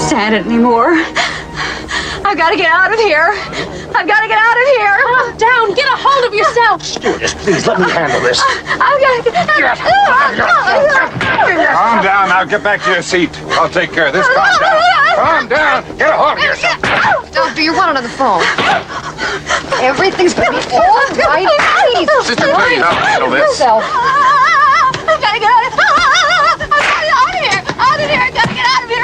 stand it anymore. I've got to get out of here. I've got to get out of here. Calm down. Get a hold of yourself. Stewardess, please let me handle this. I've got to get Calm down. Now get back to your seat. I'll take care of this. Calm down. Calm down. Get a hold of yourself. Doctor, you're one on the phone. Everything's going to be all right. Please. Sister Penny, I'll handle this. I've got to get out of here. I've got to get out of here. Out of here. I've got to get out of here.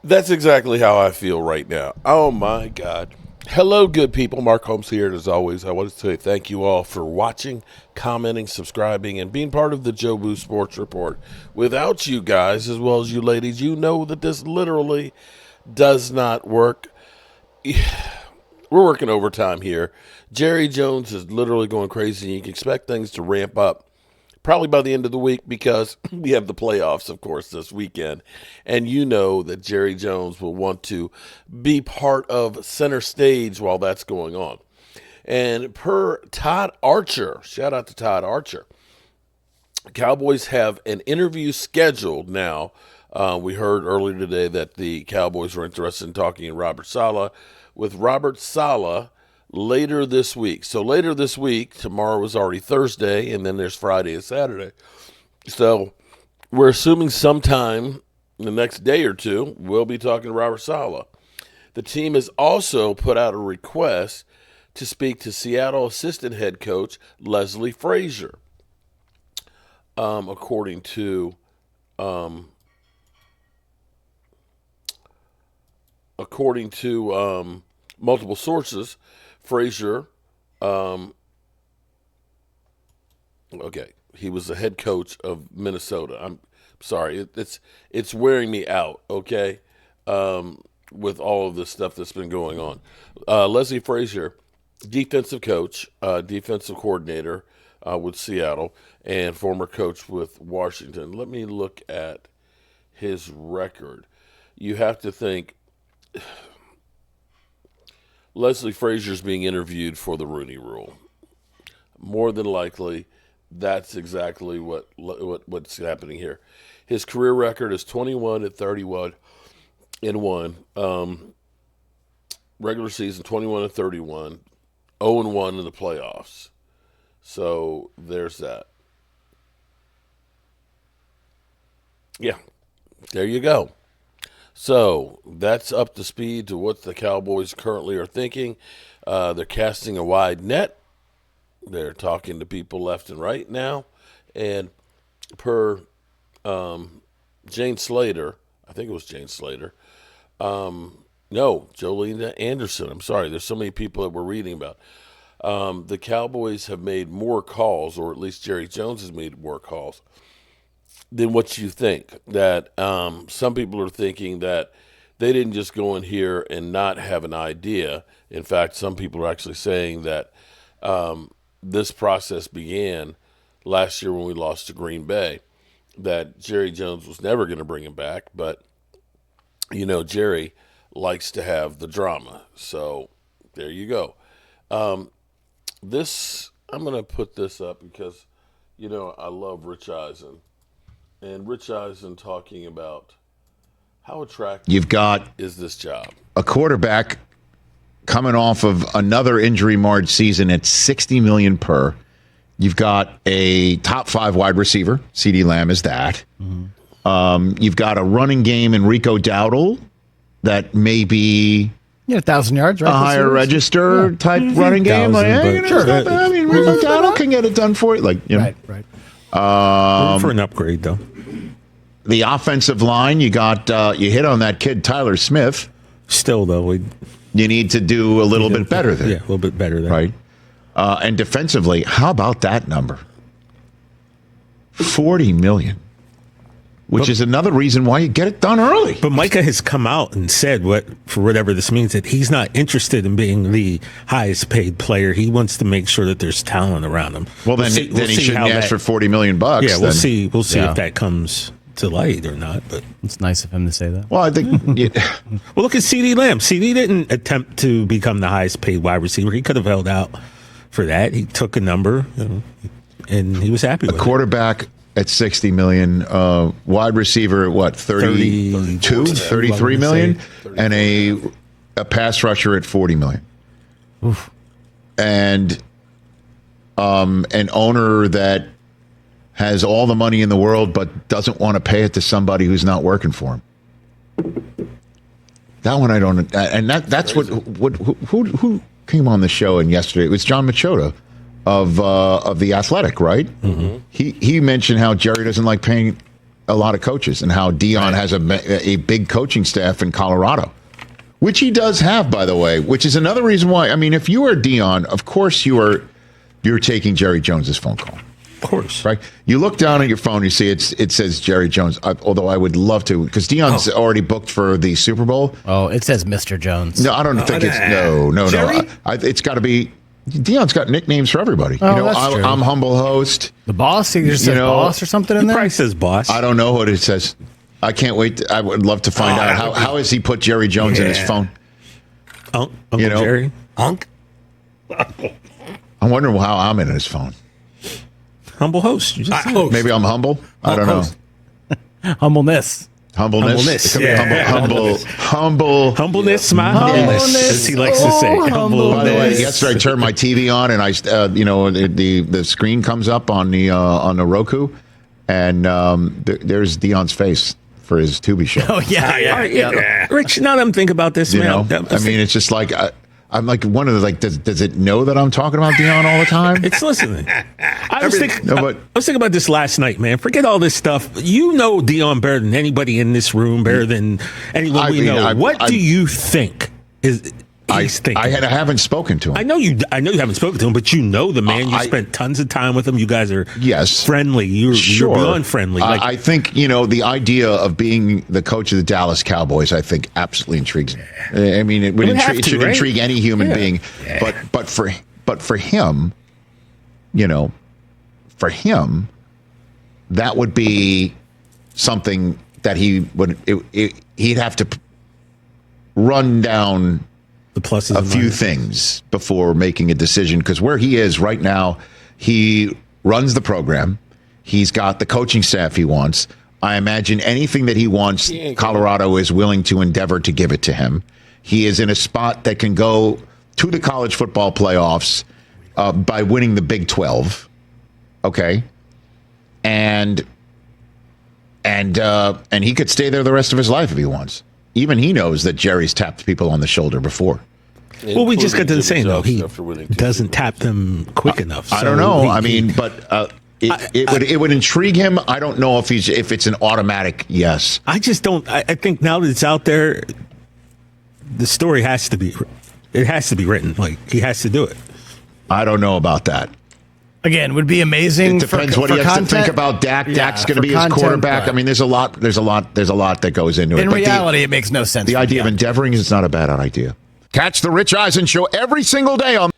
That's exactly how I feel right now. Oh, my God. Hello, good people. Mark Holmes here. And as always, I want to say thank you all for watching, commenting, subscribing, and being part of the Joe Boo Sports Report. Without you guys, as well as you ladies, you know that this literally does not work. We're working overtime here. Jerry Jones is literally going crazy, and you can expect things to ramp up probably by the end of the week because we have the playoffs, of course, this weekend. And you know that Jerry Jones will want to be part of center stage while that's going on. And per Todd Archer, shout out to Todd Archer, Cowboys have an interview scheduled now. We heard earlier today that the Cowboys were interested in talking to Robert Saleh with Robert Saleh later this week. So later this week, tomorrow is already Thursday, and then there's Friday and Saturday. So we're assuming sometime in the next day or two, we'll be talking to Robert Saleh. The team has also put out a request to speak to Seattle assistant head coach Leslie Frazier. According to multiple sources, Frazier, he was the head coach of Minnesota. I'm sorry, it's wearing me out, okay, with all of this stuff that's been going on. Leslie Frazier, defensive coach, defensive coordinator with Seattle, and former coach with Washington. Let me look at his record. You have to think Leslie Frazier's being interviewed for the Rooney Rule. More than likely, that's exactly what's happening here. His career record is 21-31-1. Regular season 21-31, 0-1 in the playoffs. So there's that. Yeah, there you go. So that's up to speed to what the Cowboys currently are thinking. They're casting a wide net. They're talking to people left and right now. And per Jane Slater, I think it was Jane Slater. No, Jolene Anderson. I'm sorry. There's so many people that we're reading about. The Cowboys have made more calls, or at least Jerry Jones has made more calls than what you think. That some people are thinking that they didn't just go in here and not have an idea. In fact, some people are actually saying that this process began last year when we lost to Green Bay, that Jerry Jones was never going to bring him back. But, you know, Jerry likes to have the drama. So there you go. I'm going to put this up because, you know, I love Rich Eisen. And Rich Eisen talking about how attractive you've got is this job. A quarterback coming off of another injury-marred season at $60 million per. You've got a top 5 wide receiver. CeeDee Lamb is that. Mm-hmm. You've got a running game in Rico Dowdle that may be 1,000 yards, right? A higher register type running game. Like, Sure. I mean, Rico Dowdle can get it done for you. Like, you know. Right. For an upgrade, though. The offensive line, you got you hit on that kid Tyler Smith. Still, though, you need to do a little bit better there. Yeah, a little bit better there. Right. And defensively, how about that number? $40 million, which is another reason why you get it done early. But Micah has come out and said, for whatever this means, that he's not interested in being the highest paid player. He wants to make sure that there's talent around him. Well, then he shouldn't ask for $40 million. Yeah, we'll see. We'll see if that comes to light or not. But it's nice of him to say that. Well, I think. Well, look at CeeDee Lamb. CeeDee didn't attempt to become the highest paid wide receiver. He could have held out for that. He took a number, and he was happy with it. A quarterback at $60 million. Wide receiver at what? 32, 33 million, and a pass rusher at 40 million. Oof. And an owner that has all the money in the world but doesn't want to pay it to somebody who's not working for him. That one I don't. And that's who came on the show and yesterday. It was John Machota of The Athletic, right? Mm-hmm. He mentioned how Jerry doesn't like paying a lot of coaches and how Deion has a big coaching staff in Colorado, which he does have, by the way, which is another reason why. I mean, if you are Deion, of course you're taking Jerry Jones's phone call. Of course. Right? You look down at your phone, you see it says Jerry Jones, although I would love to, because Deion's already booked for the Super Bowl. Oh, it says Mr. Jones. No, I don't think it's, no. It's got to be, Deion's got nicknames for everybody. Oh, that's true. I'm humble host. The boss? He just says boss or something in there? He probably says boss. I don't know what it says. I can't wait. I would love to find out. How has he put Jerry Jones in his phone? Uncle Jerry? Unk? I'm wondering how I'm in his phone. Humble host. You just said. Maybe I'm humble. I don't know. Humbleness. Humbleness. It could be humble. Humbleness, my humbleness, as he likes to say. Humbleness. By the way, yesterday I turned my TV on and I, the screen comes up on the Roku, and there's Deion's face for his Tubi show. Oh, yeah. Rich, now that I'm thinking about this, man. I mean, it's just like I'm like one of the does it know that I'm talking about Deion all the time? It's listening. I was thinking about this last night, man. Forget all this stuff. You know Deion better than anybody in this room, better than anyone we know. What do you think he's thinking? I haven't spoken to him. I know you haven't spoken to him, but you know the man. You spent tons of time with him. You guys are friendly. You're beyond friendly. I think the idea of being the coach of the Dallas Cowboys, I think, absolutely intrigues me. I mean, it should intrigue any human being. Yeah. But for him, that would be something that he'd have to run down the pluses a few things before making a decision, because where he is right now, he runs the program. He's got the coaching staff he wants. I imagine anything that he wants, Colorado is willing to endeavor to give it to him. He is in a spot that can go to the college football playoffs by winning the Big 12. Okay. And he could stay there the rest of his life if he wants. Even he knows that Jerry's tapped people on the shoulder before. Well, we just got to the saying, though, he doesn't tap them quick enough. I don't know. It would intrigue him. I don't know if it's an automatic yes. I just don't. I think now that it's out there, the story has to be written. Like, he has to do it. I don't know about that. Again, would be amazing. It depends what he has to think about Dak. Yeah, Dak's going to be his quarterback. Right. I mean, there's a lot that goes into it. In reality, it makes no sense. The idea of endeavoring is not a bad idea. Catch the Rich Eisen Show every single day on.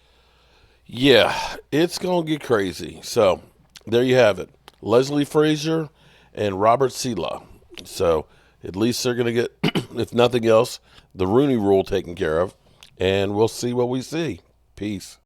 Yeah, it's going to get crazy. So there you have it. Leslie Frazier and Robert Saleh. So at least they're going to get, if nothing else, the Rooney Rule taken care of. And we'll see what we see. Peace.